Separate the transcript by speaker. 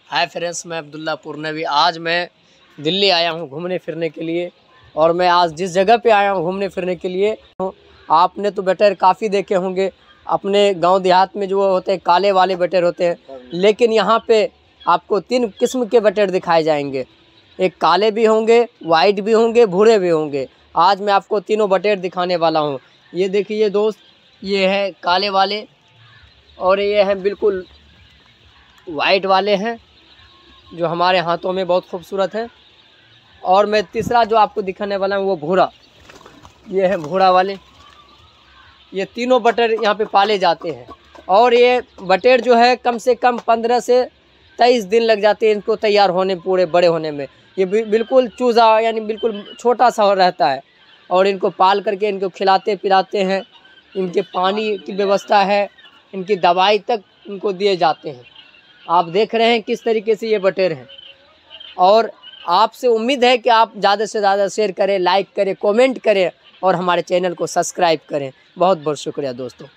Speaker 1: Hi friends, मैं अब्दुल्ला पुरनवी। आज मैं दिल्ली आया हूँ घूमने फिरने के लिए। और मैं आज जिस जगह पे आया हूँ घूमने फिरने के लिए, आपने तो बटेर काफ़ी देखे होंगे अपने गांव देहात में, जो होते हैं काले वाले बटेर होते हैं। लेकिन यहाँ पे आपको 3 किस्म के बटेर दिखाए जाएंगे। एक काले भी होंगे, वाइट भी होंगे, भूरे भी होंगे। आज मैं आपको तीनों बटेर दिखाने वाला हूँ। ये देखिए दोस्त, ये है काले वाले और ये है बिल्कुल वाइट वाले हैं जो हमारे हाथों में बहुत खूबसूरत है। और मैं तीसरा जो आपको दिखाने वाला हूँ वो भूरा, ये है भूरा वाले। ये तीनों बटेर यहाँ पे पाले जाते हैं। और ये बटेर जो है कम से कम 15 से 23 दिन लग जाते हैं इनको तैयार होने, पूरे बड़े होने में। ये बिल्कुल चूज़ा यानी बिल्कुल छोटा सा रहता है। और इनको पाल करके इनको खिलाते पिलाते हैं। इनके पानी की व्यवस्था है, इनकी दवाई तक इनको दिए जाते हैं। आप देख रहे हैं किस तरीके से ये बटेर हैं। और आपसे उम्मीद है कि आप ज़्यादा से ज़्यादा शेयर करें, लाइक करें, कमेंट करें और हमारे चैनल को सब्सक्राइब करें। बहुत बहुत शुक्रिया दोस्तों।